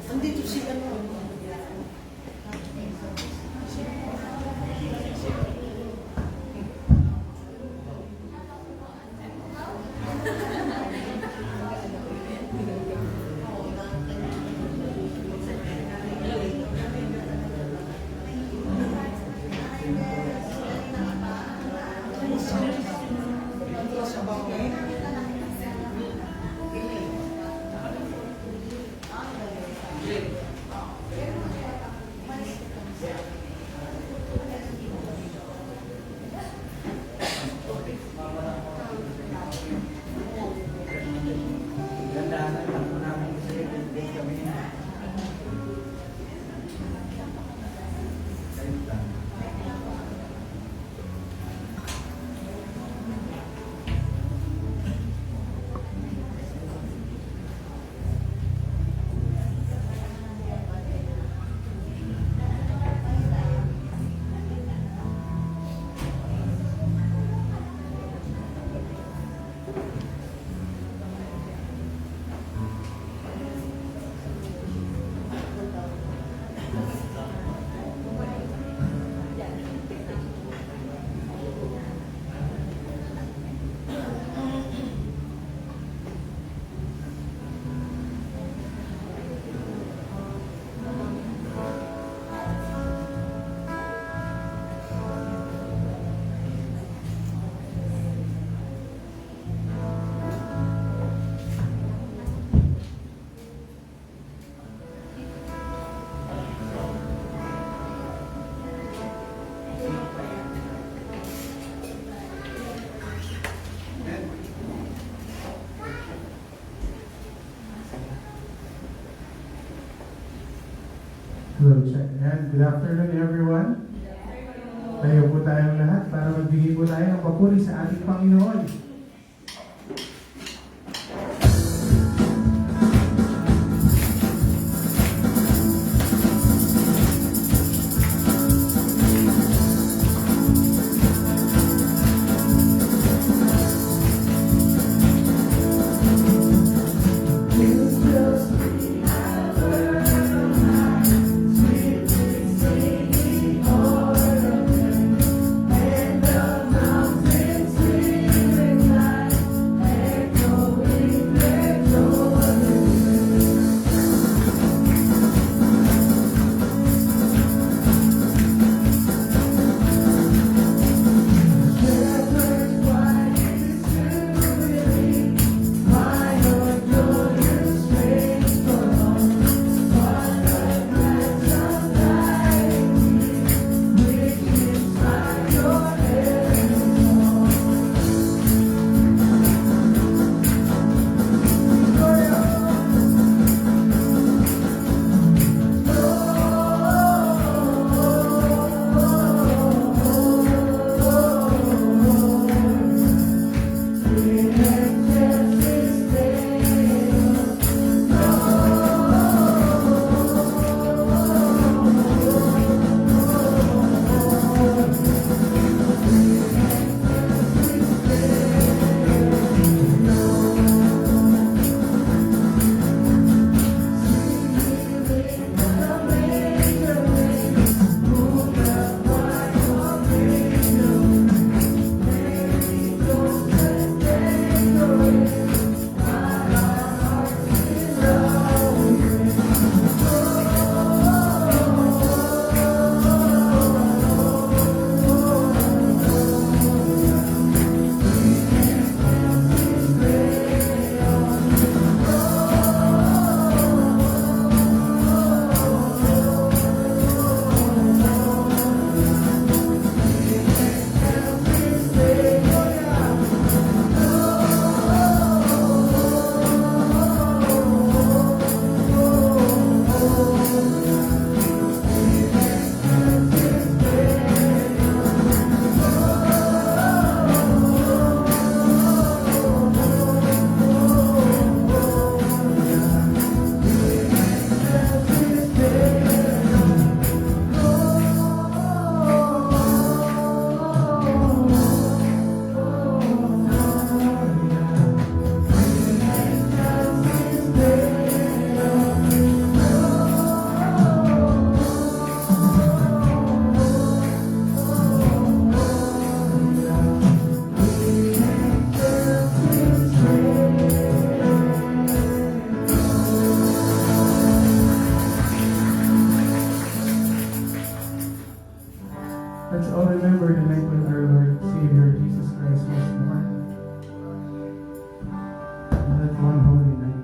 Andito si ano. Hello, and good afternoon everyone. Tayo po tayong lahat para magbigay po tayo ng papuri sa ating Panginoon. And the mountains sing. remember the night when our Lord Savior Jesus Christ was born. That one holy night.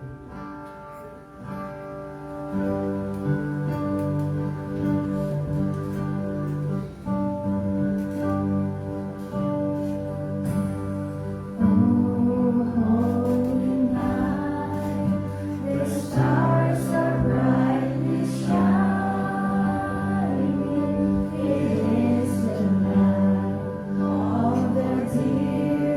Dear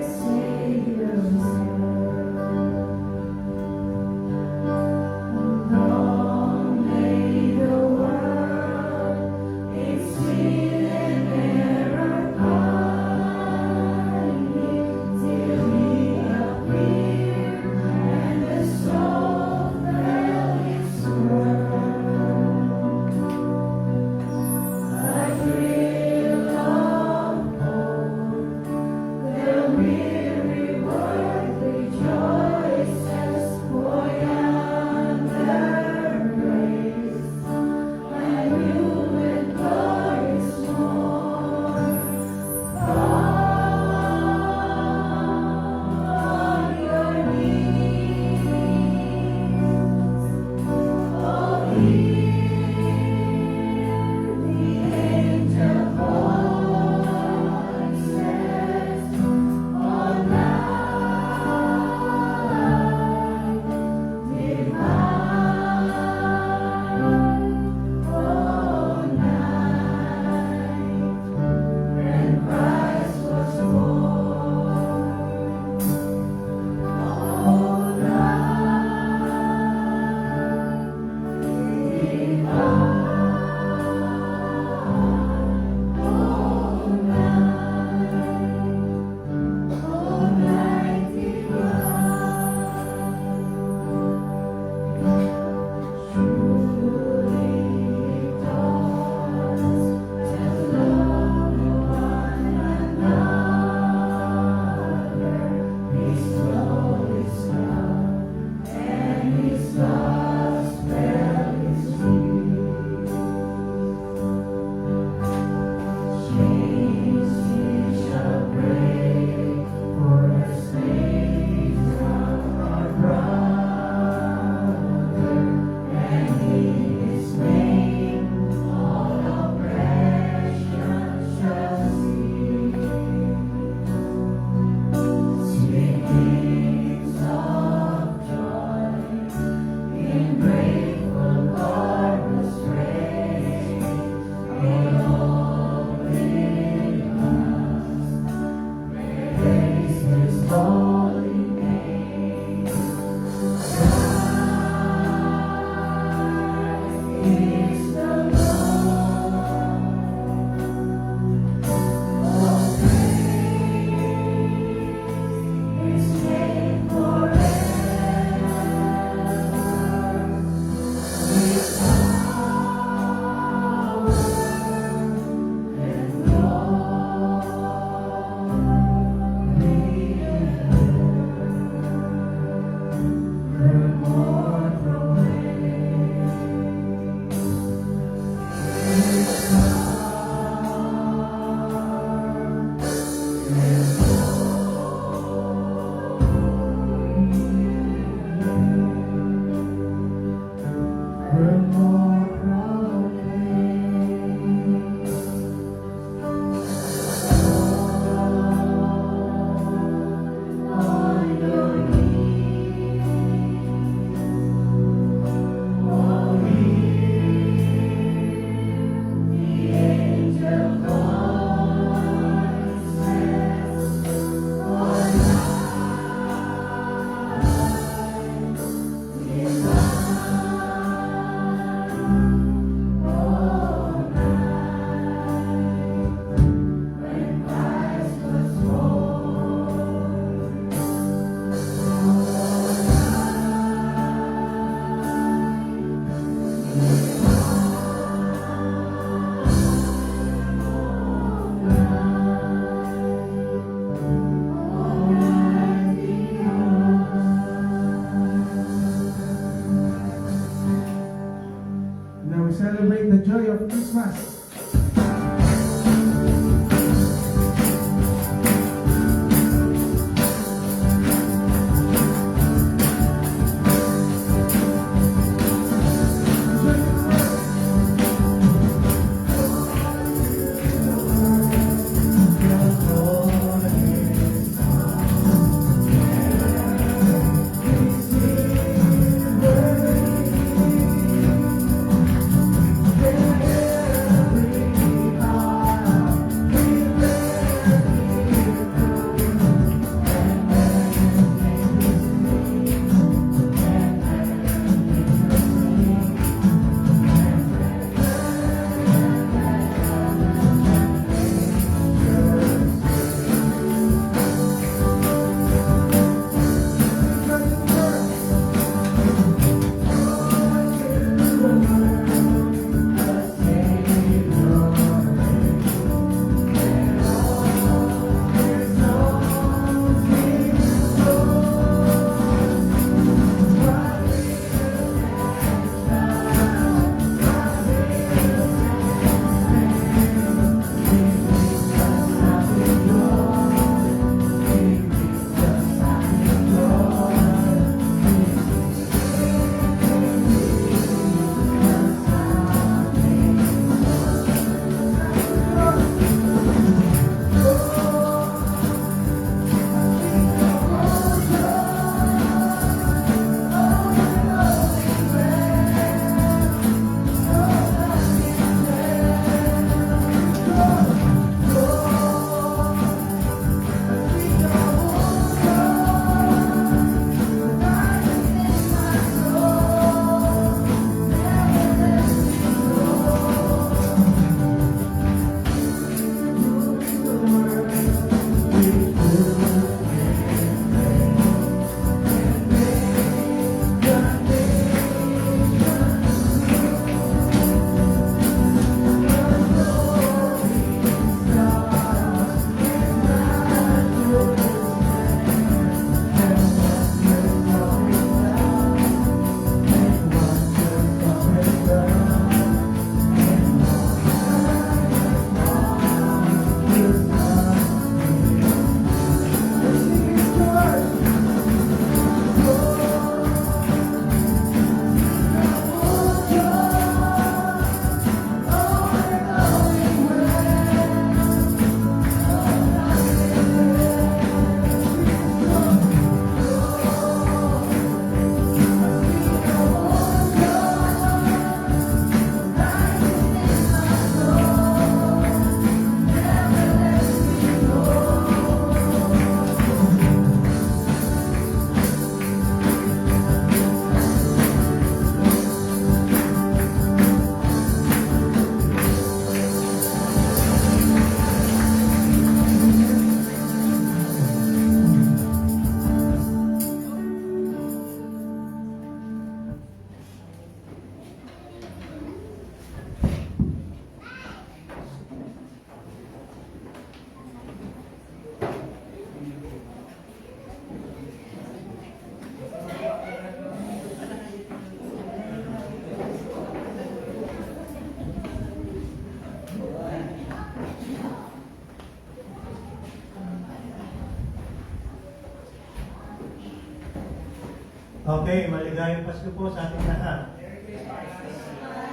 Okay, maligayang Pasko po sa ating lahat.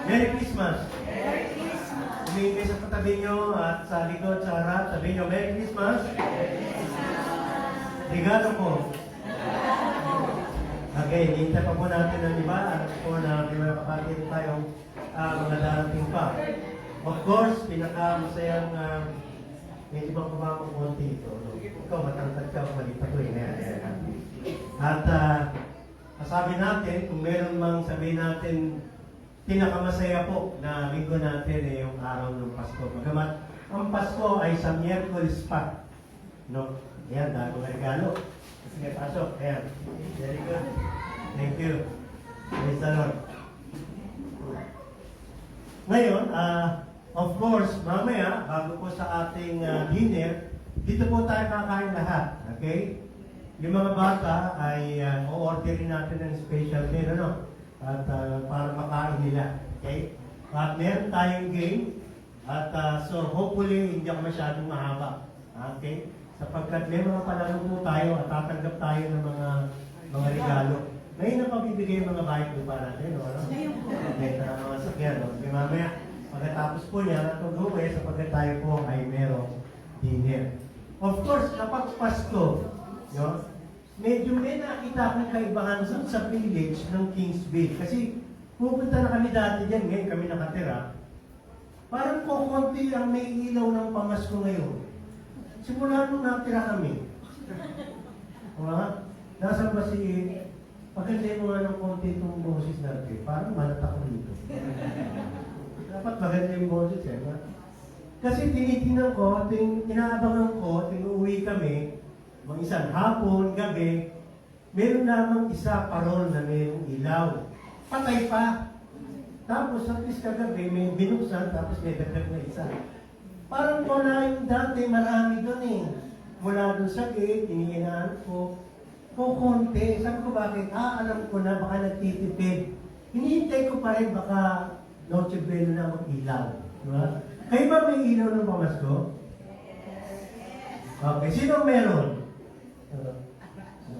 Merry Christmas! Humingi kayo sa katabi nyo at sa likod, sa harap, sabihin nyo, Merry Christmas! Regalo po. Okay, hintay pa po natin ang iba. Alam po na may mga kapatid tayong mga darating pa. Of course, pinakamasayang may ibang kumamang konti ito. Ikaw, matangkad ka, malit ako eh. At sabi natin, kung meron mang sabihin natin, pinakamasaya po na linggo natin eh, yung araw ng Pasko. Magamat, ang Pasko ay sa Miyerkules pa. No? Ayan, dahil regalo. Sige, pasok. Ayan. Very good. Thank you. Praise the Lord. Ngayon, of course, mamaya, bago po sa ating dinner, dito po tayo kakain lahat. Okay? Yung mga bata ay o-orderin natin ng special meal, ano? At para makain nila. Okay? At meron tayong game. At so hopefully, hindi ako masyadong mahaba. Okay? Sapagkat may mga palaro po tayo at tatanggap tayo ng mga regalo. Ngayon na pabibigay yung mga bayad po para natin, no? Ano? Okay, mga sakyan, no? Okay, mamaya, pagkatapos po niya, natug-uwi sapagkat tayo po ay merong dinner. Of course, kapag Pasko, no? Medyo may nakita akong kaibahan sa village ng Kingsville. Kasi pupunta na kami dati dyan, ngayon kami nakatira. Parang kukunti ang may ilaw ng pamasko ngayon. Simula nung natira kami. Nasaan ba si... Pagkantay mo nga ng konti itong boses natin, parang malat ako dito. Dapat maganda yung boses eh. Kasi tinitingnan ko, inaabangan ko, uuwi kami, mga isang hapon, gabi, meron lamang isa parol na mayroong ilaw. Patay pa. Tapos at least kagabi, may binuksan, tapos may dagdag na isa. Parang wala yung dati, marami doon eh. Mula doon sa gate, iniinaan ko, kukunti. Sabi ko bakit? Alam ko na, baka nagtitipid. Hinihintay ko pa rin, baka Noche Buena na mag-ilaw. Diba? Kayo ba may ilaw ng pamasko? Okay, sino meron?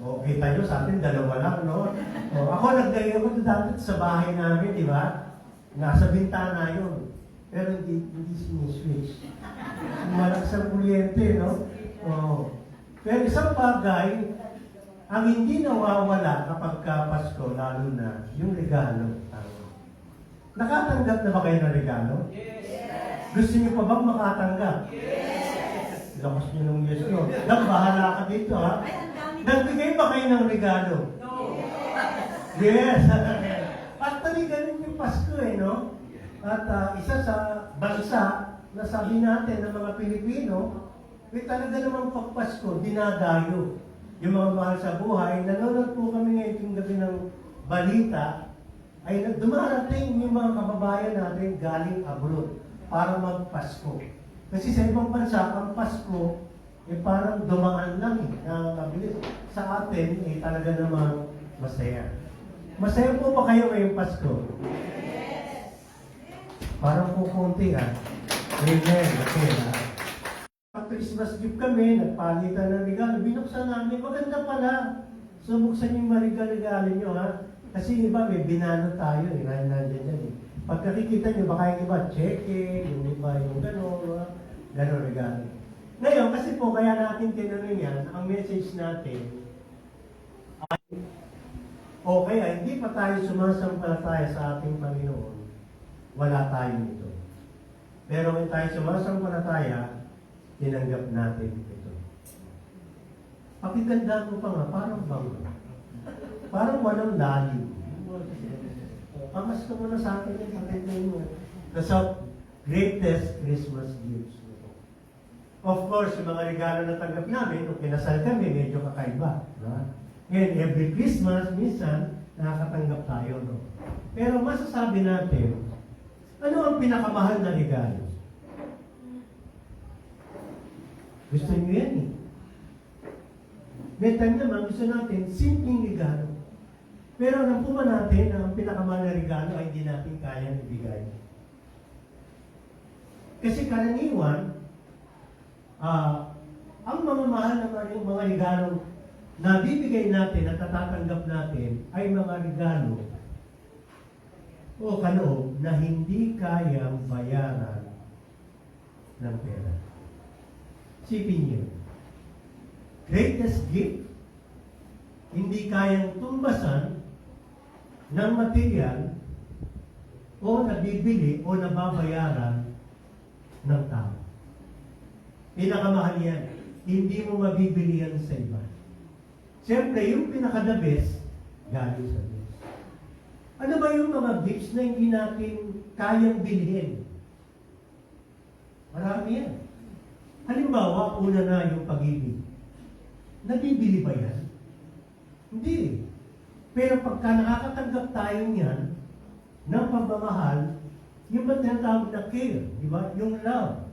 Kita nyo sa atin, dalawa lang, no? Ako, nagdagay ako dati sa bahay namin, di ba? Nasa bintana yun. Pero hindi siniswitch. Malakas ang kuryente, no? Pero isang bagay, ang hindi nawawala kapag Pasko, lalo na yung regalo. Nakatanggap na ba kayo ng regalo? Yes! Gusto niyo pa bang makatanggap? Yes! Lakas niyo ng yes nyo. Bahala ka dito, ha? Nagbigay ba kayo ng regalo? No! Yes! Actually, ganun yung Pasko, eh, no? At isa sa bansa na sabi natin ng mga Pilipino, may talaga namang pagpasko, dinadayo. Yung mga mahal sa buhay, nanonood po kami ngayon yung gabi ng balita, ay dumarating yung mga kababayan natin galing abroad para magpasko. Kasi sa ibang bansa, ang Pasko, parang dumaan lang eh, na mabilis. Sa atin, talaga namang masaya. Masaya po ba kayo ngayong Pasko? Yes! Parang po konti ha. Amen. Okay ha. Christmas gift kami, nagpalitan ng regalo, binuksan namin, maganda pala. So, buksan yung regalo nyo, ha? Kasi iba, may binano tayo, eh, nandiyan dyan, eh. Pagkakikita nyo, baka yung iba, cheque, yung iba, yung gano'n regalo. Ngayon, kasi po, kaya natin tinanong yan, ang message natin, ay, o kaya, hindi pa tayo sumasampalataya sa ating Panginoon, wala tayo nito. Pero kung tayo sumasampalataya, tinanggap natin ito. Pakiganda ko pa nga, parang bangga. Parang walang lalim. Pamasko mo na sa akin yung pakiganda mo. That's our greatest Christmas gifts. Of course, yung mga regalo na tanggap namin, kung kinasal kami, medyo kakaiba. Ngayon, every Christmas, minsan, nakakatanggap tayo. No? Pero masasabi natin, ano ang pinakamahal na regalo? Gusto nyo yan eh. May time naman, gusto natin, simpleng regalo. Pero alam po ba natin na ang pinakamahal na regalo ay hindi natin kayang ibigay? Kasi karaniwan, ang mga mahal na mga regalong nabibigay natin at natatanggap natin ay mga regalo o kaloob na hindi kayang bayaran ng pera. Sipin niyo, greatest gift, hindi kayang tumbasan ng material o nabibili o nababayaran ng tao. Pinakamahal yan. Hindi mo mabibili yan sa iba. Siyempre, yung pinaka-the best, galing sa Diyos. Ano ba yung mga gifts na hindi natin kayang bilhin? Marami yan. Halimbawa, una na yung pag-ibig. Nabibili ba yan? Hindi. Pero pagka nakakatanggap tayo niyan, ng pagmamahal, yung ba tinatawag na care, di ba? Yung love.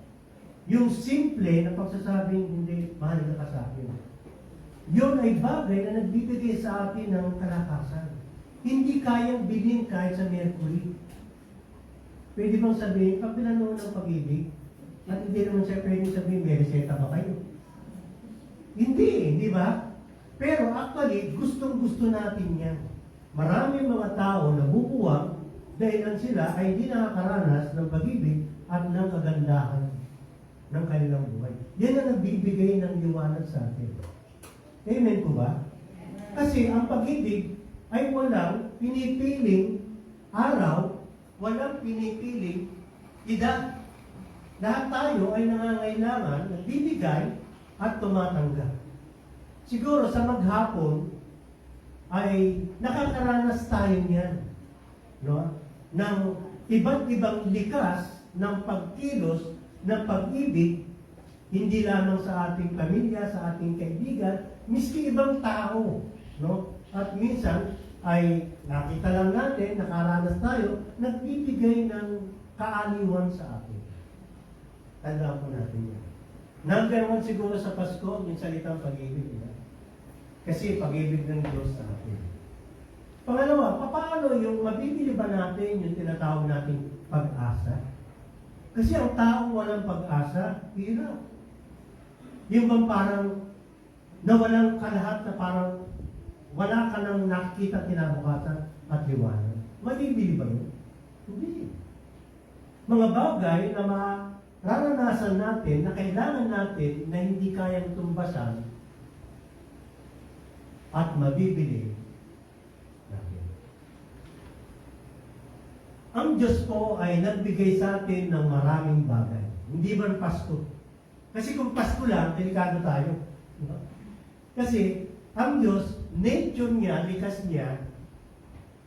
Yung simple na pagsasabing, hindi, mahal ka sa akin. Yun ay bagay na nagbibigay sa atin ng kalakasan. Hindi kayang bilhin kahit sa Mercury. Pwede bang sabihin, pag pinanood ng pag-ibig, at hindi naman siya pwede sabihin, may reseta ba kayo? Hindi, di ba? Pero actually, gustong-gusto natin yan. Maraming mga tao na bubuwang dahil sila ay hindi nakakaranas ng pag-ibig at ng kagandahan ng kanilang buhay. Yan ang nagbibigay ng liwanag sa atin. Amen po ba? Kasi ang pag-ibig ay walang pinipiling araw, walang pinipiling edad. Lahat tayo ay nangangailangan, nagbibigay at tumatanggap. Siguro sa maghapon ay nakakaranas tayo niyan, no? Ng iba't ibang likas ng pagkilos ng pag-ibig, hindi lamang sa ating pamilya, sa ating kaibigan, miski ibang tao, no? At minsan ay nakita lang natin, nakaranas tayo, nagbibigay ng kaaliwan sa atin. Tandaan po natin yan. Number one siguro sa Pasko, yung salitang pag-ibig. Kasi pag-ibig ng Diyos sa atin. Pangalawa, paano yung mabibili ba natin yung tinatawag nating pag-asa? Kasi ang taong walang pag-asa, hirap. Yung bang parang nawalang kalahat na parang wala ka nang nakikita kinabukasan at liwanag. Mabibili ba yun? Hindi. Mga bagay na mararanasan natin na kailangan natin na hindi kayang tumbasan at mabibili natin. Ang Diyos po ay nagbigay sa atin ng maraming bagay. Hindi man Pasko. Kasi kung Pasko lang, delikado tayo. Diba? Kasi ang Diyos, nature niya, likas niya,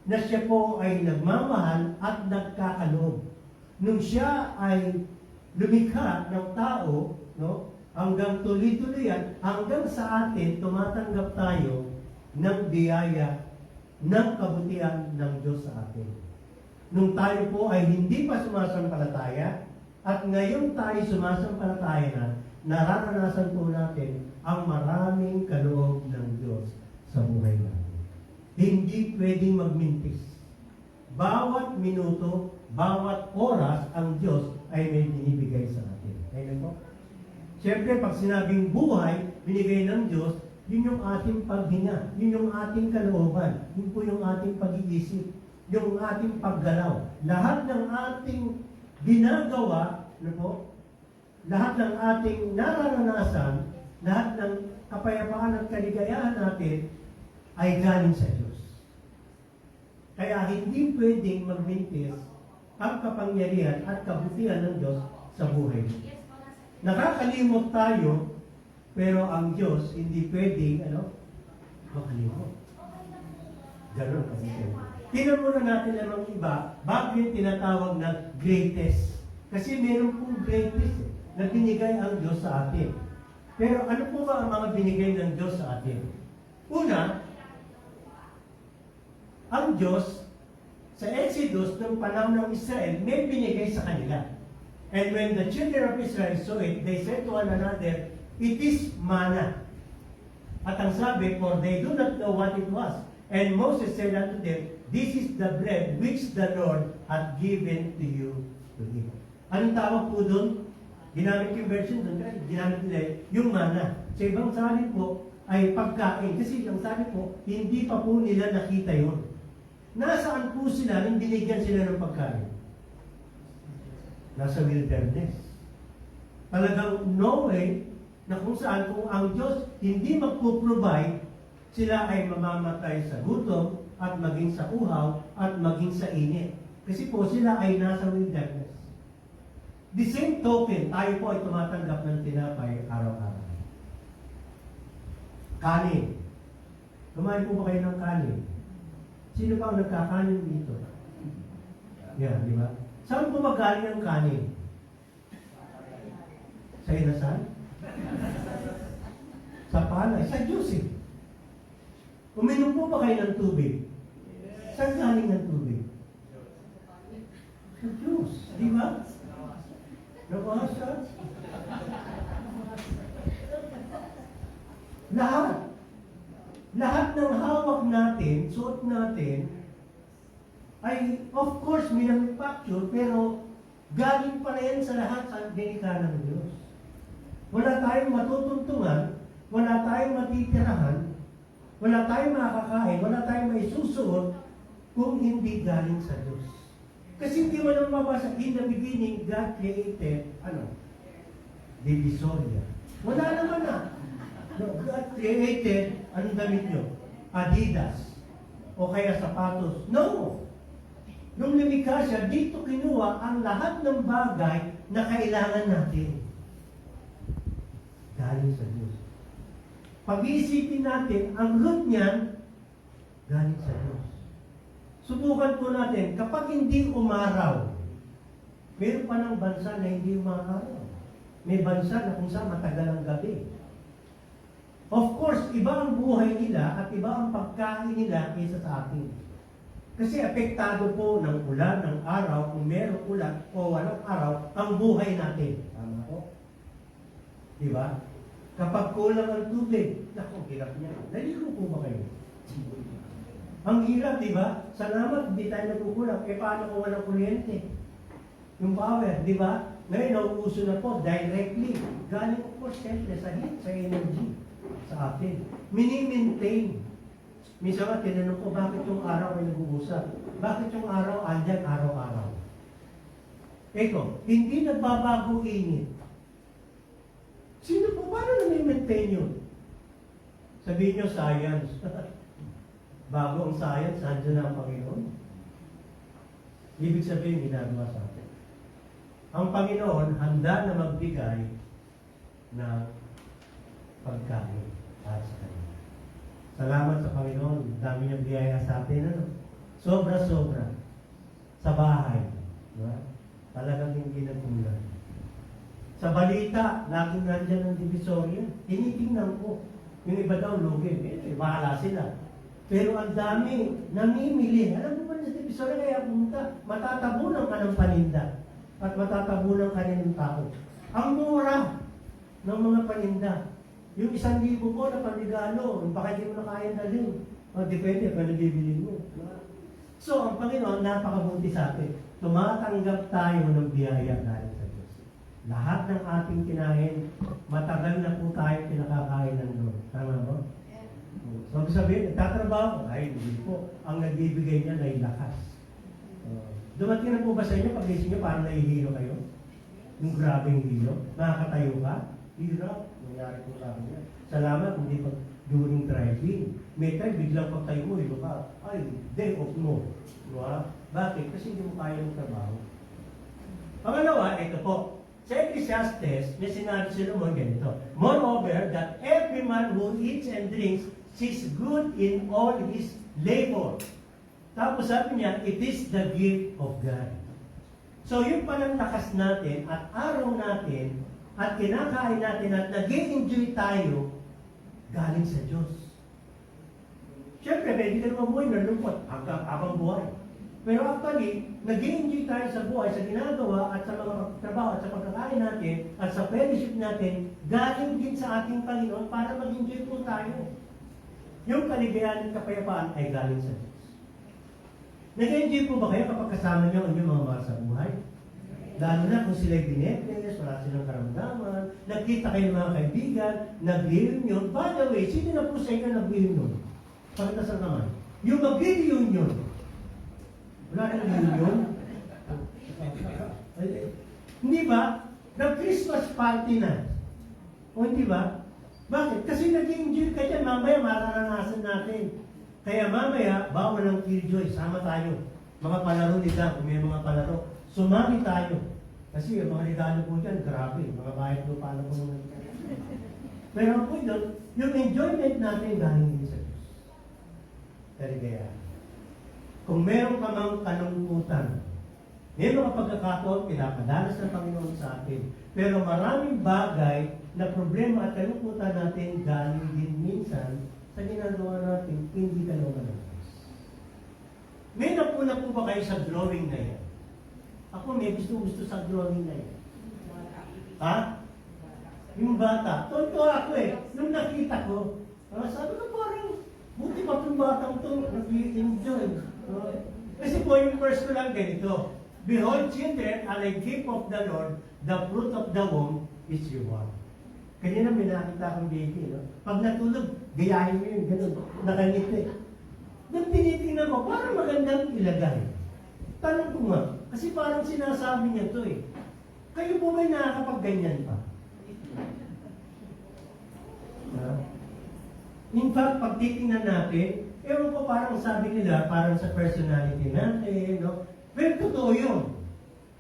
na siya po ay nagmamahal at nagkakaloob. Nung siya ay lumikha ng tao, no, hanggang tuloy-tuloy hanggang sa atin, tumatanggap tayo ng biyaya, ng kabutihan ng Diyos sa atin. Nung tayo po ay hindi pa sumasampalataya, at ngayon tayo sumasampalataya na, nararanasan po natin ang maraming kaloob ng Diyos sa buhay natin. Hindi pwedeng magmintis. Bawat minuto, bawat oras, ang Diyos ay may binibigay sa atin. Amen po? Siyempre, pag sinabing buhay, binigay ng Diyos, yun yung ating paghinga, yun yung ating kalooban, yun po yung ating pag-iisip, yung ating paggalaw. Lahat ng ating ginagawa, ano po, lahat ng ating nararanasan, lahat ng kapayapaan at kaligayahan natin ay galing sa Diyos. Kaya hindi pwedeng magmintis ang kapangyarihan at kabutihan ng Diyos sa buhay. Nakakalimot tayo, pero ang Diyos hindi pwedeng, makalimot. Ganon kasi. Tingnan muna natin ang iba, bakit tinatawag na greatest? Kasi meron pong greatest na binigay ang Diyos sa atin. Pero ano po ba ang mga binigay ng Diyos sa atin? Una, ang Diyos sa Exodus ng panahon ng Israel may binigay sa kanila. And when the children of Israel saw it, they said to one another, "It is manna." At ang sabi, "For they do not know what it was." And Moses said unto them, "This is the bread which the Lord hath given to you to eat." Anong tawag po doon? Ginamit yung version doon, ginamit nila yung manna. Sa ibang salin po, ay pagkain. Kasi ang sabi po, hindi pa po nila nakita yun. Nasaan po sila nung binigyan sila ng pagkain? Nasa wilderness. Talagang no way na kung saan kung ang Diyos hindi magpo-provide, sila ay mamamatay sa gutom at maging sa uhaw at maging sa init. Kasi po sila ay nasa wilderness. The same token, tayo po ay tumatanggap ng tinapay araw-araw. Kanin. Kumain po ba kayo ng kanin? Sino pa ang nagkakanin dito? Yan, di ba? Saan po ba galing ang kanin? Sa inasal? Sa palay? Sa Diyos eh. Uminom po ba kayo ng tubig? Saan galing ang tubig? Sa Diyos. Di ba? Nabasa? Lahat ng hawak natin, suot natin, ay of course manufacture, pero galing pa rin sa lahat sa denika ng Diyos. Wala tayong matutuntungan, wala tayong matitirahan, wala tayong makakain, wala tayong maisusuot kung hindi galing sa Diyos. Kasi hindi mo lang mabasa, in the beginning, God created, Divisoria. Wala naman na. No, God created, anong damit nyo? Adidas. O kaya sapatos. No! Nung lumikha siya, dito kinuha ang lahat ng bagay na kailangan natin. Galing sa Diyos. Pag-iisipin natin, ang root niyan, galing sa Diyos. Subukan po natin, kapag hindi umaraw, meron pa ng bansa na hindi umaraw. May bansa na kung saan matagal ang gabi. Of course, iba ang buhay nila at iba ang pagkain nila kaysa sa atin. Kasi apektado po ng ulan, ng araw, kung merong ulan o walang araw, ang buhay natin. Tama po? Diba? Kapag kulang ang tubig, naku, hirap niya. Naligo po ba kayo? Ang hirap, di ba? Salamat, hindi tayo nagkukulang. E paano kung walang kuryente? Yung power, di ba? Ngayon, nauuso na po directly. Galing po, siyempre, sa heat, sa energy, sa atin. Mini-maintain. Minsan nga, tinanong ko, bakit yung araw ay nag-uusap? Bakit yung araw, andyan araw-araw? Eko, hindi nagbabago init. Sino po, paano na-maintain yun? Sabihin nyo, science. Bago ang science, andyan na ang Panginoon. Ibig sabihin, ginagawa sa atin. Ang Panginoon, handa na magbigay ng pagkain para sa Kanya. Salamat sa Panginoon. Dami niyang biyaya sa atin. Ano? Sobra-sobra. Sa bahay. Diba? Talagang hindi nagkulang. Sa balita, laging nandyan ang divisorya. Tinitingnan ko. Yung iba daw, lugin. Bahala sila. Pero ang dami, namimili. Alam mo ba sa divisorya kaya pumunta? Matatabunan ka ng paninda. At matatabunan ka rin ng tao. Ang mura ng mga paninda. Yung 1,000 po na panigalo, baka hindi mo na kaya dalhin. Depende, kung nabibili mo. So, ang Panginoon, napakabuti sa atin. Tumatanggap tayo ng biyaya galing sa Diyos. Lahat ng ating kinain, matagal na po tayo pinakakain ng Lord. Tama ba? So, sabihin, nagtatrabaho, ay, hindi po. Ang nagbibigay niya ay lakas. Dumating na po ba sa inyo, pag-isip niyo, parang nahihilo kayo? Yung grabing hilo? Nakakatayo ka? Hirap. Nangyari po sa akin yan. Salamat, hindi pag during driving. May time, biglang pagtayo mo, hilo ka. Ay, day off mo. Diba? Bakit? Kasi hindi mo kaya ng trabaho. Pangalawa, ito po. Sa Ecclesiastes, may sinabi si Solomon ganito. Moreover, that every man who eats and drinks sees good in all his labor. Tapos sabi niya, it is the gift of God. So yung pananlakas natin at araw natin at kinakain natin at nag-enjoy tayo galing sa Diyos. Siyempre, pwede ka naman buhay na lungkot habang buhay. Pero actually, nag-enjoy tayo sa buhay, sa ginagawa at sa mga trabaho at sa pagkakain natin at sa fellowship natin, galing din sa ating Panginoon para mag-enjoy po tayo. Yung kaligayahan at kapayapaan ay galing sa Diyos. Nag-enjoy po ba kayo kapag kasama niyo ang inyong mga mahal sa buhay? Lalo na kung sila'y binepes, wala silang karamdaman, nagkita kayo ng mga kaibigan, nag-reunion. By the way, sino na po sa inyo nag-reunion? Pakitasan naman. Yung mag-reunion, wala nang reunion? Hindi ba? Nag-Christmas party na. O hindi ba? Bakit? Kasi nag-enjoy ka dyan, mamaya mararanasan natin. Kaya mamaya, bawal ng killjoy, sama tayo. Mga palaro nila, kung may mga palaro, sumami tayo. Kasi yung mga regalo po dyan, grabe, mga bayad po paano po naman. Pero po doon, yung enjoyment natin galing din sa Diyos. Kaya, kung meron ka mang kalungkutan, may mga pagkakataon, pinapadalas ng Panginoon sa atin. Pero maraming bagay na problema at kalungkutan natin galing din minsan sa ginagawa natin, hindi kalungkutan ng Diyos. May napuna po ba kayo sa drawing na yan? Ako may gusto sa drawing na yan. Ha? Yung bata. Tonto ako eh. Nung nakita ko, sabi ko parang, buti pa itong batang ito, nag-enjoy. Kasi po yung verse ko lang ganito. Behold, children are a gift of the Lord, the fruit of the womb is reward. Kanina may nakita akong baby, no? Pag natulog, gayahin mo yun, gano'n, nakangiti. Nang tinitingnan ko, parang magandang ilagay. Tanong ko nga, kasi parang sinasabi niya to eh. Kayo po ba'y nakakapag-ganyan pa? In fact, pag titingnan natin, ewan ko parang sabi nila, parang sa personality natin, no? Pero totoo yun,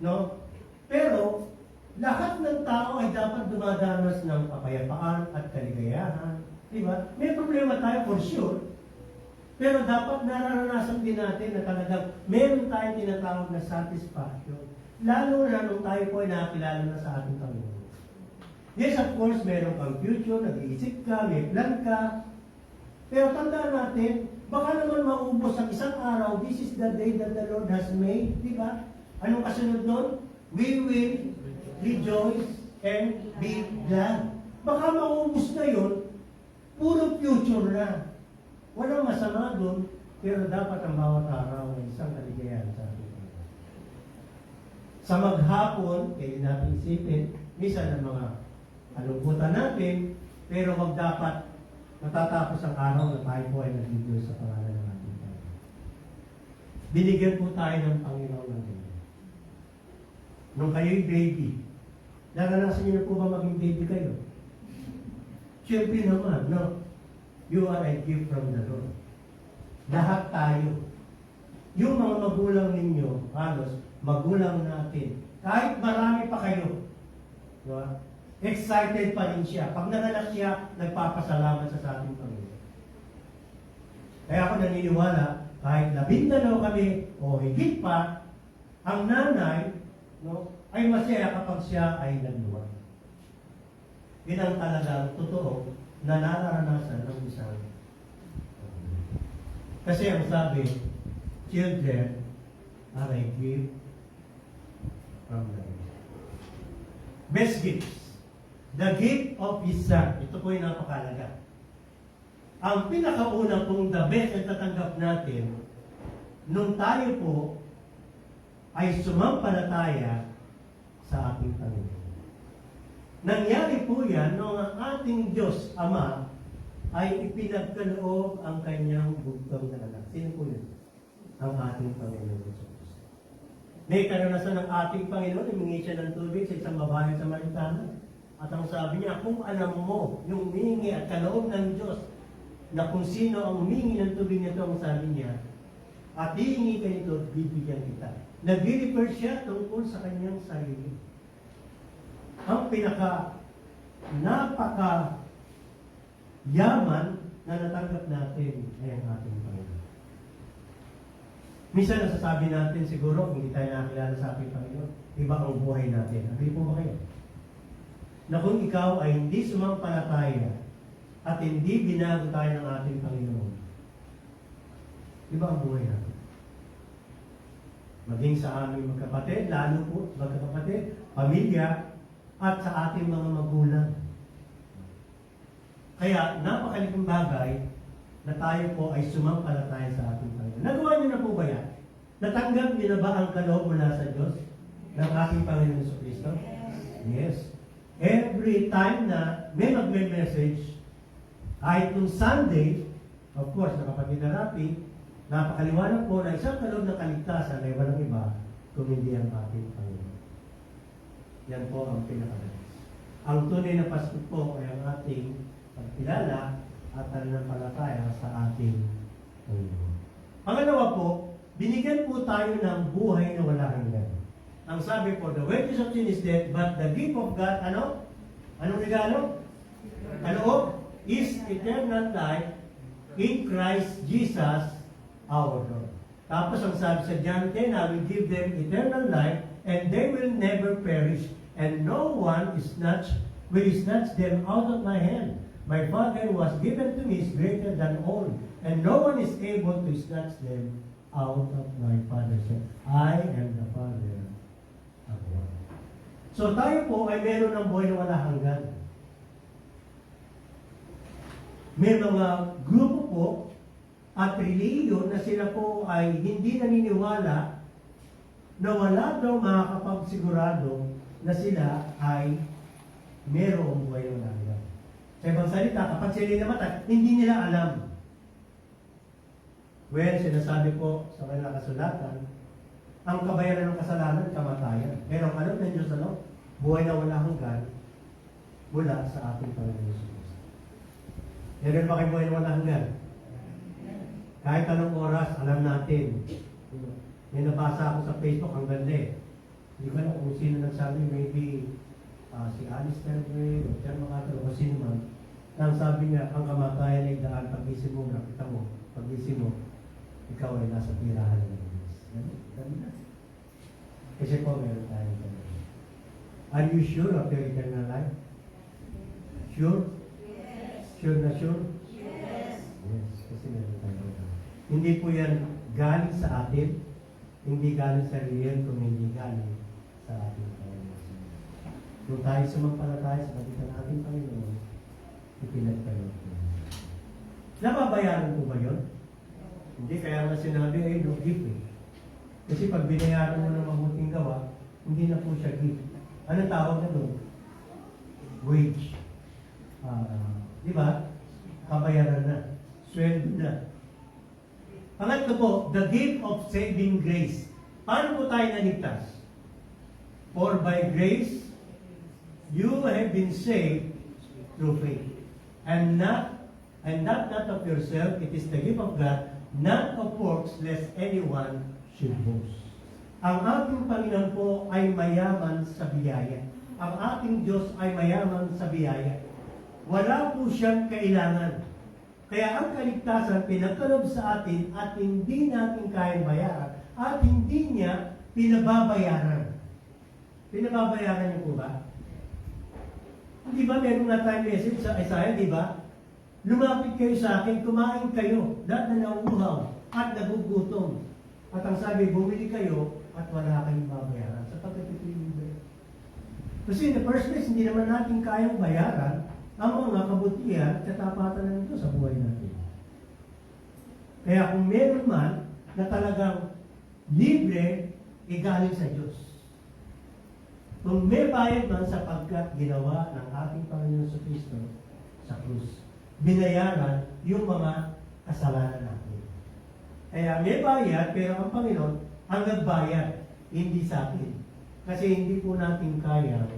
no? Pero, lahat ng tao ay dapat dumadanas ng kapayapaan at kaligayahan. Di ba? May problema tayo for sure. Pero dapat nararanasan din natin na talagang meron tayong tinatawag na satisfaction. Lalo na nung tayo po ay nakakilala na sa ating Panginoon. Yes, of course, meron kang future, nag-iisip ka, may plan ka. Pero tandaan natin, baka naman maubos ang isang araw, this is the day that the Lord has made. Di ba? Anong kasunod nun? We will rejoice and be glad. Baka maubos na yun, puro future na. Walang masama doon, pero dapat ang bawat araw ay isang kaligayahan sa ating Panginoon. Sa maghapon, kaya natin isipin, minsan ang mga kalungkutan natin, pero wag dapat matatapos ang araw na tayo po ay nag-Diyos sa pangalan ng ating Panginoon. Binigyan po tayo ng Panginoon ng ganyan. Nung kayo'y baby, naranasan niyo na po ba maging baby kayo? Siyempre naman, no? You are a gift from the Lord. Lahat tayo. Yung mga magulang ninyo, halos, magulang natin. Kahit marami pa kayo. Diba? Excited pa rin siya. Pag nanganak siya, nagpapasalamat sa ating Panginoon. Kaya ako naniniwala, kahit 12 kami o higit pa, ang nanay, no, ay masaya kapag siya ay nagluwag. Yun ang talagang totoo na nararanasan ng isang. Kasi ang sabi, children are a gift from the Lord. Best gifts. The gift of His Son. Ito po yung napakalaga. Ang pinakauna pong the best na tatanggap natin, nung tayo po ay sumampalataya sa ating Panginoon. Nangyari po yan nung ang ating Diyos Ama ay ipinagkaloob ang kanyang bugtong na anak. Sino po yun? Ang ating Panginoon Jesus. May karanasan ng ating Panginoon, humingi siya ng tubig sa isang babaeng Samaritana. At ang sabi niya, kung alam mo yung humingi at kaloob ng Diyos na kung sino ang humingi ng tubig nito, ang sabi niya, at hihingi ka nito, bibigyan kita. Nag-refer siya tungkol sa kanyang sarili. Ang napaka yaman na natanggap natin ay ang ating Panginoon. Minsan nasasabi natin siguro, kung hindi tayo nakakilala sa ating Panginoon, iba ang buhay natin. Agree po ba kayo? Na kung ikaw ay hindi sumampalataya at hindi binago tayo ng ating Panginoon, iba ang buhay natin. Maging sa aming magkapatid, lalo po magkakapatid, pamilya, at sa ating mga magulang. Kaya, napakaliking bagay na tayo po ay sumampalataya sa ating Panginoon. Nagawa niyo na po ba yan? Natanggap niyo na ba ang kaloob mula sa Diyos? ng ating Panginoon Jesucristo? Yes. Every time na may magme-message, kahit nung Sunday, of course, na kapatid na Rapi, napakaliwanag po na isang kaloob ng kaligtasan ay walang iba kung hindi ang ating Panginoon. Yan po ang pinakalas. Ang tunay na Pasko po ay ang ating pagkilala at pananampalataya sa ating Panginoon. Pangalawa po, binigyan po tayo ng buhay na wala hanggan. Ang sabi po, the wages of sin is death, but the gift of God, ano? Anong regalo? Ano? Is eternal life in Christ Jesus our Lord. Tapos ang sabi sa John 10, I will give them eternal life, and they will never perish, and no one will snatch them out of my hand. My Father who has given to me is greater than all, and no one is able to snatch them out of my Father's hand. I am the Father of one. So tayo po ay meron ng buhay na wala hanggan. May mga grupo po at reliyon na sila po ay hindi naniniwala na wala daw makakapagsigurado na sila ay merong buhay na wala hanggan. Sa ibang salita, kapag sila namatay, hindi nila alam. Well, sinasabi po sa kanilang kasulatan, ang kabayaran ng kasalanan, kamatayan. Pero ang alam ng Diyos, ano? Buhay na wala hanggan mula sa ating Panginoon Jesus. Meron ba kayo buhay na wala hanggan? Kahit anong oras, alam natin. May nabasa ako sa Facebook, ang ganda eh. Hindi ko alam kung sino nagsabi, maybe si Alistair Gray, o John MacArthur, o sino man. Nang sabi niya, ang kamatayan ay daan, pag-isip mo, nakita mo, pag-isip mo, ikaw ay nasa tirahan ng Diyos. Ganun na. Kasi po, meron tayong ganun. Are you sure of your eternal life? Sure? Yes. Sure na sure? Yes. Yes, kasi meron tayong ganun. Hindi po yan galing sa atin, hindi galing sa reliyon, kung hindi galing sa ating Panginoon. Kung tayo sumampalataya sa pagitan ng ating Panginoon, ipinagkaloob ko. Nababayaran po ba yun? Hindi, kaya nga sinabi ay no gift eh. Kasi pag binayaran mo ng mabuting gawa, hindi na po siya gift. Anong tawag na doon? Wage. Di ba? Kabayaran na. Sweldo na. Pangatlo po, the gift of saving grace. Paano po tayo naligtas? For by grace, you have been saved through faith. And that not of yourself, it is the gift of God, not of works, lest anyone should boast. Ang ating Panginoon po ay mayaman sa biyaya. Ang ating Diyos ay mayaman sa biyaya. Wala po siyang kailangan. Kaya ang kaligtasan pinagkaloob sa atin at hindi natin kayang bayaran at hindi niya pinababayaran. Pinababayaran niyo po ba? Di ba meron nga tayong message sa Isaiah, di ba? Lumapit kayo sa akin, kumain kayo, lahat na nauuhaw at nagugutom. At ang sabi, bumili kayo at wala kayong babayaran sapagkat ito'y libre. Kasi in the first place, hindi naman natin kayang bayaran ang mga kabutihan at katapatan na nito sa buhay natin. Kaya kung meron man na talagang libre, igaling sa Diyos. Kung may bayad man sapagkat ginawa ng ating Panginoon sa Kristo sa krus, binayaran yung mga kasalanan natin. Kaya may bayad, pero ang Panginoon ang nagbayad, hindi sa atin. Kasi hindi po natin kayang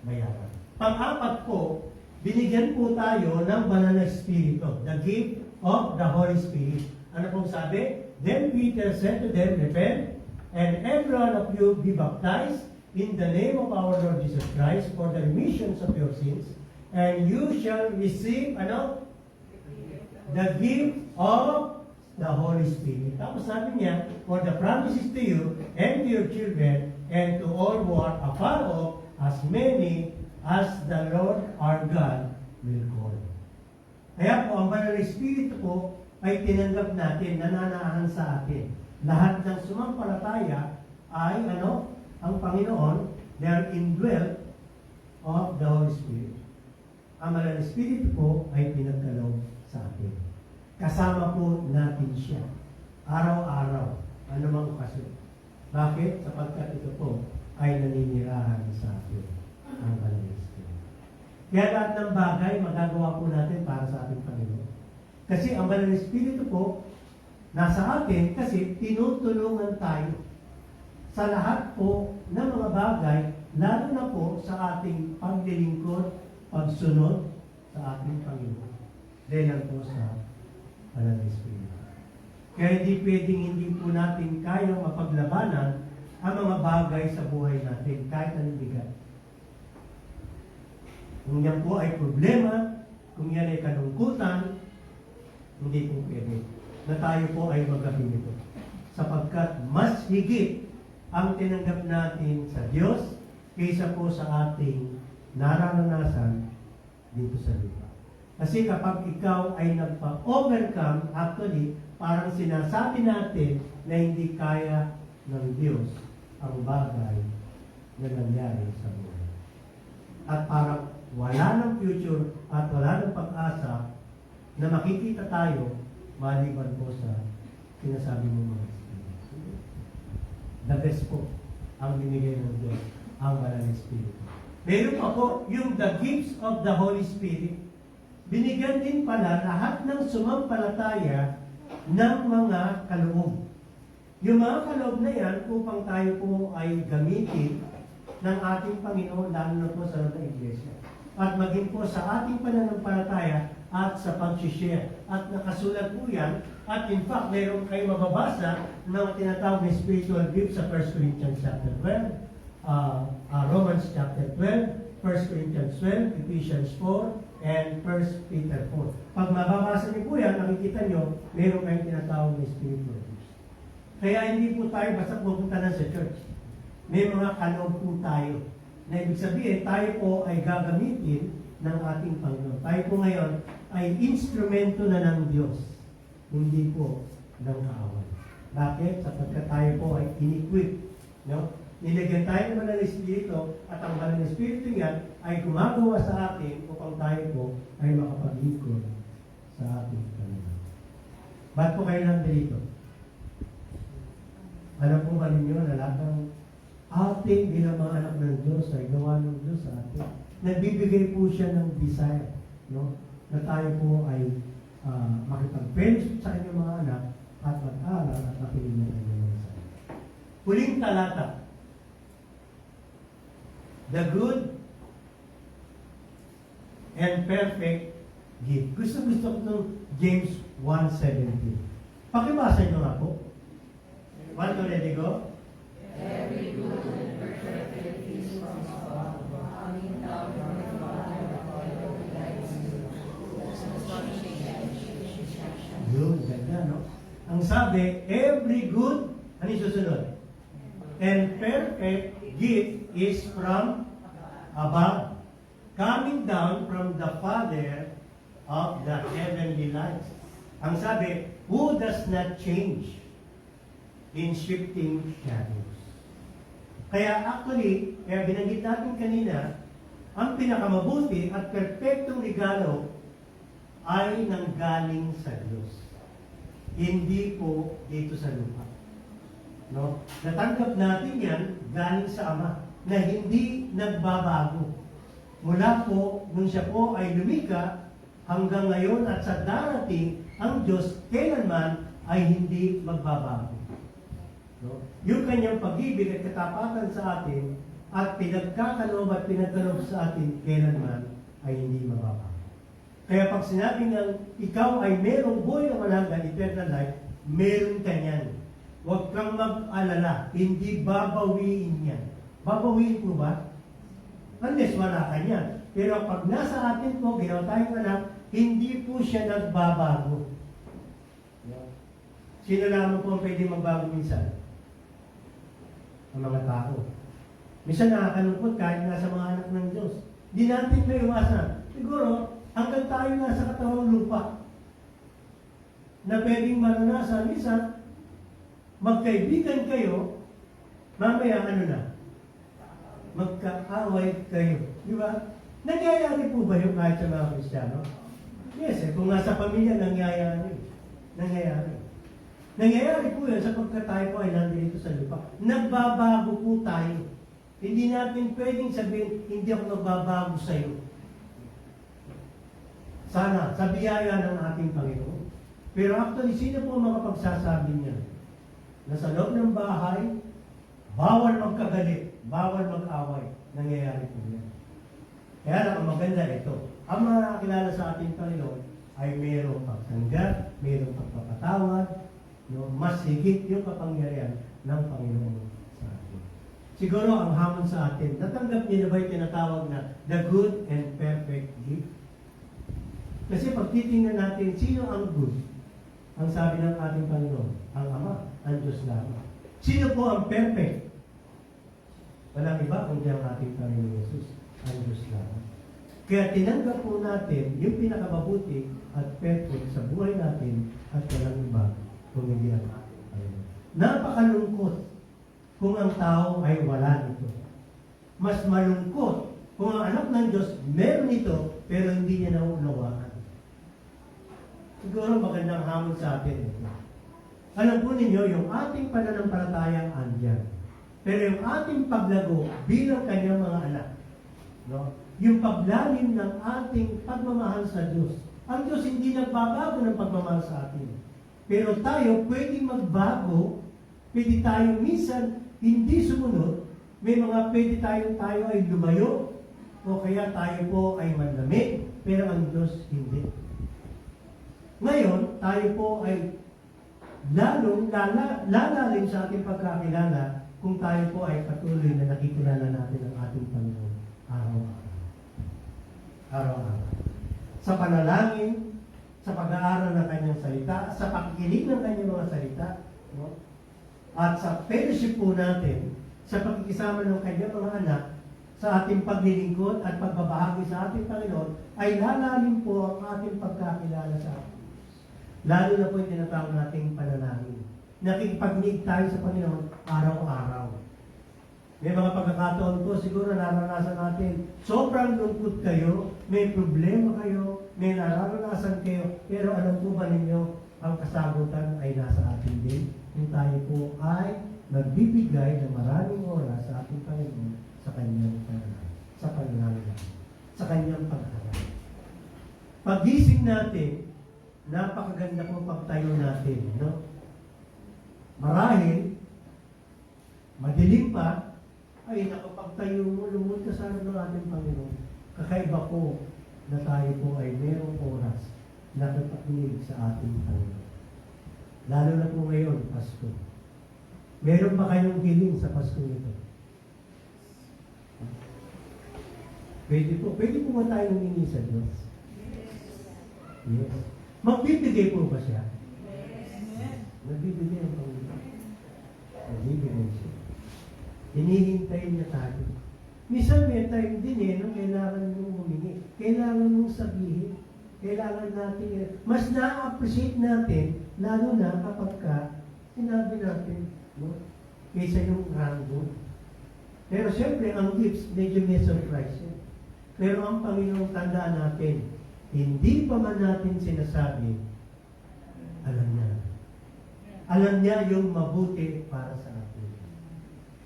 bayaran. Pang-apat po, binigyan po tayo ng banal na Espiritu, the gift of the Holy Spirit. Ano pong sabi? Then Peter said to them, repent, and every one of you be baptized in the name of our Lord Jesus Christ for the remission of your sins, and you shall receive, the gift of the Holy Spirit. Tapos sabi niya, for the promises to you and to your children and to all who are afar off, as many as the Lord our God will call. Kaya po, ang banal na Espiritu po ay tinanggap natin, nananahan sa atin. Lahat ng sumampalataya ay, ang Panginoon, they are indwelt of the Holy Spirit. Ang banal na Espiritu po ay pinagkaloob sa atin. Kasama po natin siya. Araw-araw. Anumang okasyon. Bakit? Sapagkat ito po ay naninirahan sa atin ang Banal na Espiritu. Kaya lahat ng bagay magagawa po natin para sa ating Panginoon. Kasi ang Banal na Espiritu po, nasa atin kasi tinutulungan tayo sa lahat po ng mga bagay, lalo na po sa ating paglilingkod, pagsunod sa ating Panginoon. Dahil lang po sa Banal na Espiritu. Kaya hindi pwedeng hindi po natin kayang mapaglabanan ang mga bagay sa buhay natin, kahit anong bigat. Kung yan po ay problema, kung yan ay kalungkutan, hindi po pwede na tayo po ay magkabi nito. Sapagkat mas higit ang tinanggap natin sa Diyos kaysa po sa ating nararanasan dito sa lupa. Kasi kapag ikaw ay nagpa-overcome, actually, parang sinasabi natin na hindi kaya ng Diyos ang bagay na nangyari sa buhay. At parang wala ng future at wala ng pag-asa na makikita tayo maliban po sa sinasabi mo mga Espiritu. The best po ang binigay ng Diyos, ang Banal na Espiritu. Meron pa po yung the gifts of the Holy Spirit. Binigyan din pala lahat ng sumampalataya ng mga kaloob. Yung mga kaloob na yan upang tayo po ay gamitin ng ating Panginoon, lalo na po sa loob ng Iglesia. At maging po sa ating pananampalataya at sa pag-share. At nakasulat po yan. At in fact, mayroon kayo mababasa ng tinatawag na spiritual gifts sa 1 Corinthians chapter 12, Romans chapter 12, 1 Corinthians 12, Ephesians 4, and 1 Peter 4. Pag mababasa niyo po yan, nakikita niyo, mayroon kayong tinatawag na spiritual gifts. Kaya hindi po tayo basta pupunta na sa church. May mga kaloob po tayo. Na ibig sabihin, tayo po ay gagamitin ng ating Panginoon. Tayo po ngayon ay instrumento na ng Diyos, hindi po ng kaaway. Bakit? Sapagkat tayo po ay in-equip. No? Nilagyan tayo ng Banal na Espiritu at ang Banal na Espiritu yan ay gumagawa sa atin upang tayo po ay makapaglingkod sa ating Panginoon. Ba't po kayo nandito? Alam po ba ninyo na lahat ng ating bilang mga anak ng Diyos ay gawa ng Diyos sa atin. Nagbibigay po siya ng desire, no? Na tayo po ay makipag-fellowship sa kanyang mga anak at mag-aral at makinig ng kanyang mga salita. Huling talata. The good and perfect gift. Gusto ko itong James 1:17. Pakibasa nyo nga po. Want to ready go? Every good and perfect gift is from above, coming down from the Father of all lights, whose astonishing instruction. Yun, ganda, no? Ang sabi, every good, ano yung susunod? And perfect gift is from above, coming down from the Father of the heavenly lights. Ang sabi, who does not change in shifting shadows. Kaya actually, kaya binanggit natin kanina, ang pinakamabuti at perpektong regalo ay nanggaling sa Diyos. Hindi po dito sa lupa. No? Natanggap natin yan galing sa Ama na hindi nagbabago. Mula po, nung siya po ay lumika, hanggang ngayon at sa darating, ang Diyos kailanman ay hindi magbabago. No? Yung kanyang pag-ibig at katapatan sa atin at pinagkakaloob at pinagkaloob sa atin kailanman ay hindi mababago. Kaya pag sinabi ng ikaw ay merong buhay na walang eternal life, meron ka niyan. Huwag kang mag-alala, hindi babawiin yan. Babawiin po ba? Unless wala ka niyan. Pero pag nasa atin po, ginawa tayong anak, hindi po siya nagbabago. Sino lamang po pwede magbago minsan? Ang mga tao. Minsan nakakalungkot kahit nasa mga anak ng Diyos. Di natin may iwasan. Siguro, hanggang tayo nasa katawang lupa na pwedeng maranasan, minsan, magkaibigan kayo, mamaya ano na? Magkaaway kayo. Di ba? Nangyayari po ba yung kahit sa mga Kristiyano? Yes, kung nasa pamilya, nangyayari. Nangyayari. Nangyayari po yan sapagkat tayo po ay nandito sa lupa. Nagbabago po tayo. Hindi natin pwedeng sabihin, hindi ako magbabago sa iyo. Sana, sa biyaya ng ating Panginoon. Pero actually, sino po makapagsasabi niya? Na sa loob ng bahay, bawal magkagalit, bawal mag-away. Nangyayari po yan. Kaya lang, ang maganda ito. Ang mga nakakilala sa ating Panginoon ay mayroong pagsanggap, mayroong pagpapatawad, no? Mas higit yung kapangyarihan ng Panginoon sa atin. Siguro ang hamon sa atin, natanggap niyo na ba yung tinatawag na the good and perfect gift? Kasi pag titingnan natin, sino ang good? Ang sabi ng ating Panginoon, ang Ama, ang Diyos lamang. Sino po ang perfect? Walang iba kundi ang ating Panginoon Jesus, ang Diyos lamang. Kaya tinanggap po natin yung pinakababuti at perfect sa buhay natin at walang iba kung hindi ang ating Panginoon. Napakalungkot kung ang tao ay wala nito. Mas malungkot kung ang anak ng Diyos meron ito pero hindi niya nauunawaan. Siguro magandang hamon sa atin ito. Alam po ninyo, yung ating pananampalatayang andyan. Pero yung ating paglago bilang kanyang mga anak, no? Yung paglalim ng ating pagmamahal sa Diyos. Ang Diyos hindi nagbabago ng pagmamahal sa atin. Pero tayo pwedeng magbago, pwede tayo minsan hindi sumunod, may mga pwede tayo ay lumayo, o kaya tayo po ay manlamig, pero ang Diyos hindi. Ngayon, tayo po ay lalalim sa ating pagkakilala kung tayo po ay patuloy na nakikilala natin ang ating Panginoon araw-araw. Sa panalangin, sa pag-aaral ng kanyang salita, sa pakikinig ng kanyang mga salita, no? At sa fellowship po natin, sa pagkikisama ng kanyang mga anak, sa ating paglilingkod at pagbabahagi sa ating Panginoon, ay lalalim po ang ating pagkakilala sa atin. Lalo na po yung tinatawag nating panalangin. Nakikipagnig tayo sa Panginoon araw-araw. May mga pagkakataon po siguro naranasan natin, sobrang lungkot kayo, may problema kayo, may nararanasan kayo, pero alam po ba ninyo, ang kasagutan ay nasa atin din. Kung tayo po ay nagbibigay ng maraming oras sa ating Panginoon sa kanyang panalangin, sa panalangin, sa kanyang pagharap. Pag-gising natin, napakaganda po pagtayo natin, no? Marahil, madilim pa, ay nakapagtayo mo, lumod ka sa harap ng ating Panginoon. Kakaiba po na tayo po ay mayroong oras na natakinig sa ating Panginoon. Lalo na po ngayon, Pasko. Meron ba kayong hiling sa Pasko nito? Pwede po ba tayo humingi sa Diyos? Yes. Magbibigay po ba siya? Nagbibigay ang Panginoon. Nagbibigay siya. Hinihintay niya tayo. Minsan may time din no? Kailangan mong humingi. Kailangan mong sabihin. Kailangan natin, mas na-appreciate natin, lalo na kapag sinabi natin, no? Kaysa yung random. Pero siyempre, ang gifts, medyo may surprise yun. Pero ang Panginoong tandaan natin, hindi pa man natin sinasabi, alam niya. Alam niya yung mabuti para sa atin.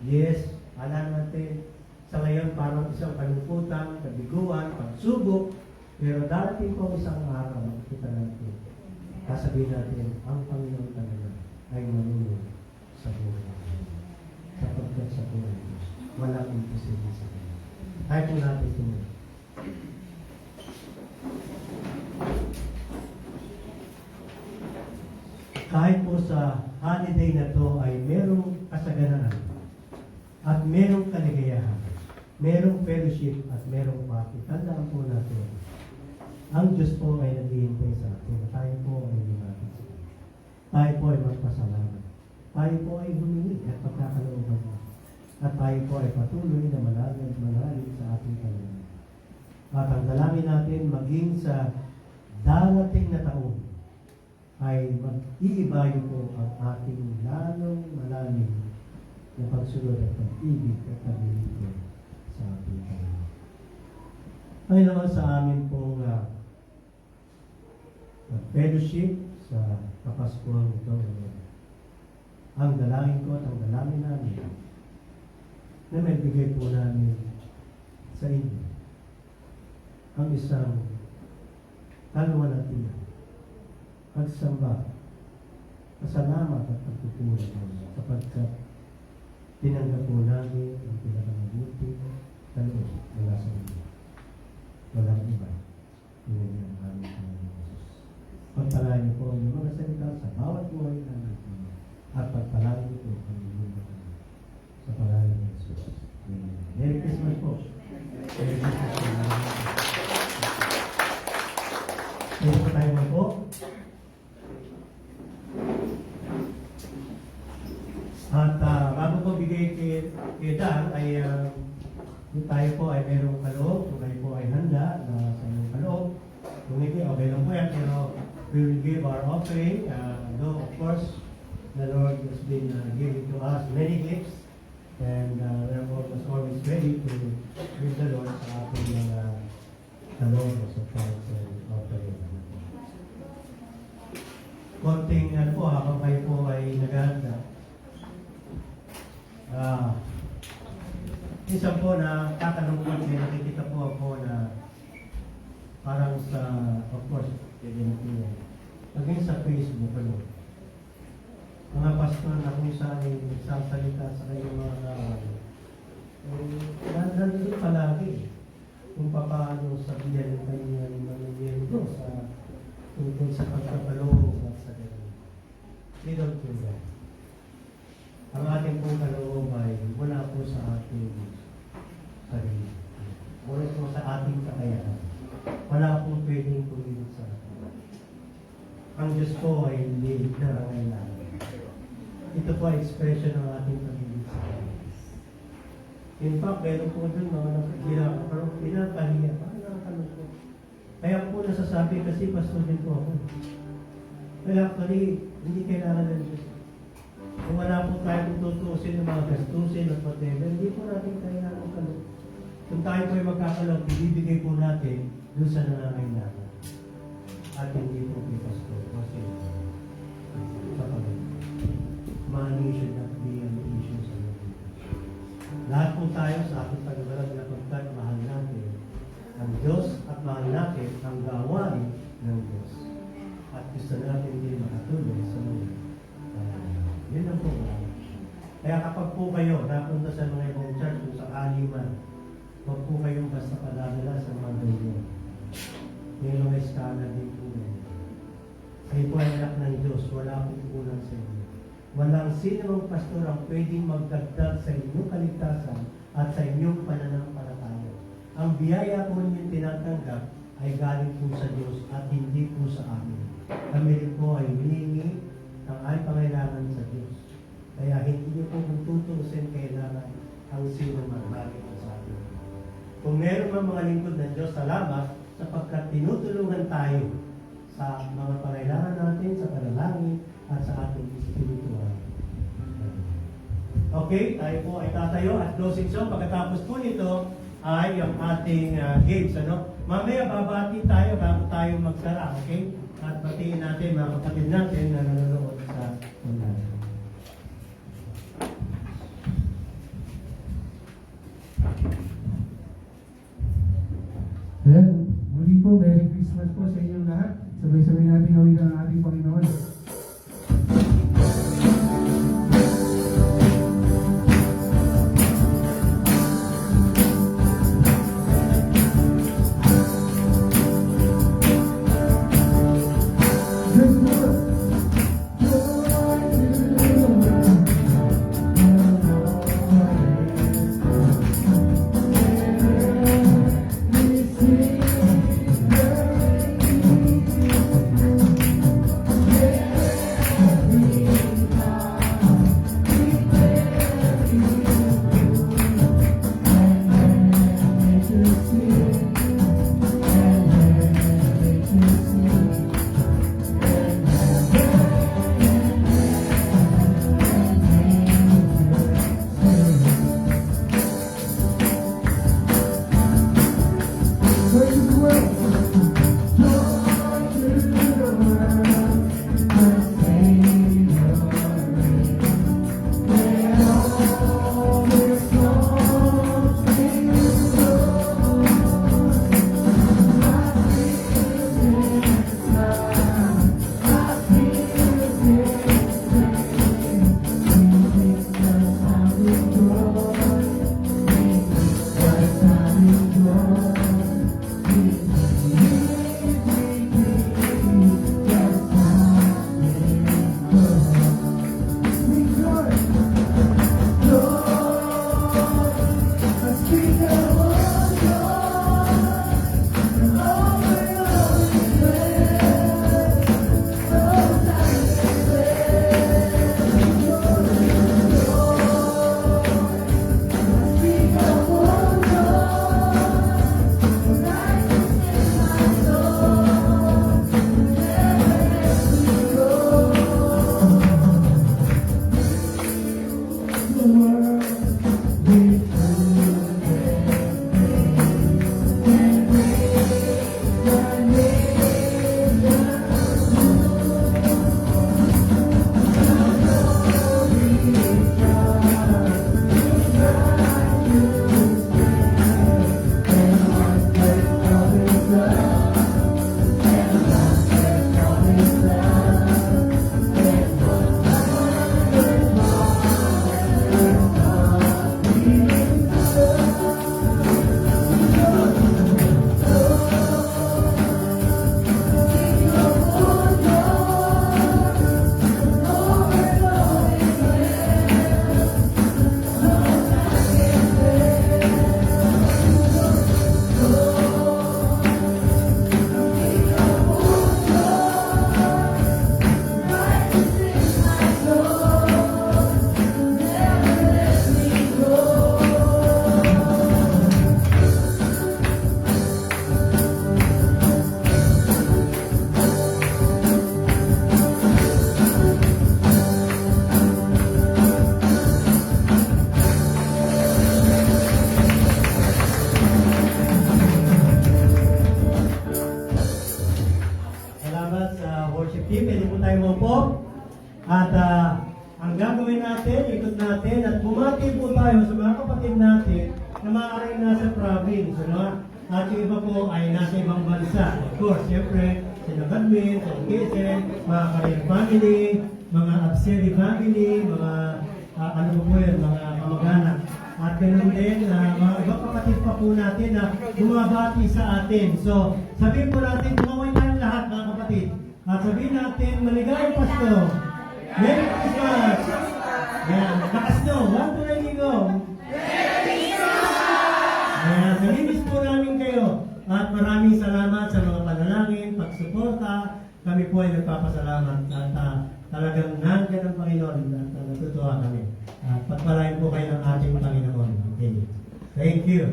Yes, alam natin, sa ngayon parang isang kalungkutan, kabiguan, pagsubok, pero darating po isang araw, makikita natin, sasabihin natin, ang Panginoon talaga ay manunod sa buhay natin. Sapagkat sa buhay Diyos, walang imposible sa kanya. Tayo po natin tingin. Kahit po sa holiday na to ay merong kasaganaan at merong kaligayahan, merong fellowship at merong party. Tandaan po natin, ang Diyos po ay naghihintay sa atin. Tayo po ay lumapit. Tayo po ay magpasalamat. Tayo po ay humingi at pagkakalooban. At tayo po ay patuloy na malalim sa ating Panginoon. At ang dalangin natin maging sa darating na taon ay mag-iibayo po ang ating lalong malalim na pagsunod at pag-ibig at pag-ibig sa ating Panginoon. Ay naman sa amin pong fellowship sa Kapaskuhan ito. Ang dalangin ko at ang dalangin namin na may bigay po namin sa inyo ang isang kalwalatian, pagsamba, pasalamat at pagpupuri po sapagkat tinanggap po namin ang pinakamabuti na loob mula sa inyo. Walang iba. Yun ang aming Panginoon Jesus. Pagpalain niyo po ang mga salita sa bawat buhay namin at pagpalain niyo po ang inyong mga sa pangalan ni Jesus. Amen. Merry Christmas po. Merry Christmas po. Pwede po tayo po. At bago po bigay kay Dan ay tayo po ay merong kaloob. Kung kayo po ay handa na sa inyong kaloob. Kung hindi, okay lang po yan. Pero we will give our offering. Though of course, the Lord has been giving to us many gifts. And we're always ready to give the Lord sa ating mga kaloob sa thanks and offering. Konting po, habang kayo po ay naghahanda. Minsan po na kakalungkot, may nakikita po ako na parang sa, of course, maging sa Facebook, mga pastor na kung saan ay nagsasalita sa kanyang mga kawan. Nandun palagi kung paano sabihan ng kanyang mga miyembro sa tungkol sa pagkapaloob at sa ganun. They don't do that. Ang ating pong kaloob ay wala po sa ating sarili. Wala po sa ating kakayahan. Wala pong pwedeng kumilos sa atin. Ang Diyos po ay hindi narangailangan. Ito po ay expression ng ating pag-ibig sa Kanya. In fact, meron po dun mga nakakilala, pero pinakahiya, nakakalungkot. Kaya po nasasabi kasi pastor din po ako. Kaya actually, hindi kailangan ng Diyos. Kung wala po tayo tutusin ng mga gastusin at whatever, hindi po natin kailangan ng kaloob. Kung tayo po ay magkakaloob, ibibigay po natin dun sa nangangailangan. At hindi po kay pastor. Kasi, money should not be an issue sa mga. Lahat po tayo sa ating pagbalag na pagkat mahal natin ang Diyos at mahal natin ang gawain ng Diyos. At gusto natin din makatulong sa mga. Yun ang po. Kaya kapag po kayo napunta sa mga ibang church kung sakali man, huwag po kayong basta padadala sa mga ganyan. May mga skala din po. Kayo po ay anak ng Diyos, wala pong kulang sa inyo. Walang sino ang pastor ang pwedeng magdagdag sa inyong kaligtasan at sa inyong pananampalataya. Ang biyaya po ninyong tinatanggap ay galing po sa Diyos at hindi po sa amin. Kami rin po ay hinihingi ng ay pangailangan sa Diyos. Kaya hindi niyo po kung tutuusin kailangan ang sino magbaling sa atin. Kung meron mang mga lingkod ng Diyos, salamat sapagkat tinutulungan tayo sa mga pangailangan natin, sa panalangin, at sa ating spiritual. Okay, tayo po ay tatayo at closing song. Pagkatapos po nito ay ang ating games. Mamaya babati tayo bago tayo magsara. Okay? At batiin natin mga kapatid natin na nanonood sa online. Ayan, muli po, Merry Christmas po sa inyong lahat. Sabay-sabay natin gawin ang ating Panginoon. Thank you. worship team. Pwede po tayo maupo. At ang gagawin natin, ikot natin, at bumati po tayo sa mga kapatid natin na maaaring nasa province. Ano? At yung iba po ay nasa ibang bansa. Of course, siyempre, sila Badmin, sa Quezon, mga Kariel family, mga Abseri family, mga ano po yun, mga kamag-anak. At ganoon din, mga ibang kapatid pa po natin na bumabati sa atin. So, sabihin po natin, tumaway tayong lahat mga kapatid. At sabihin natin, maligayang Pasko. Merry Christmas! Yan, lakas nyo. 1, 2, 3, go! Ayan, nalimis po namin kayo. At maraming salamat sa mga panalangin, pagsuporta. Kami po ay nagpapasalamat. At talagang nandiyan ang Panginoon. At natutuwa kami. At pagpalain po kayo ng ating Panginoon. Okay. Thank you.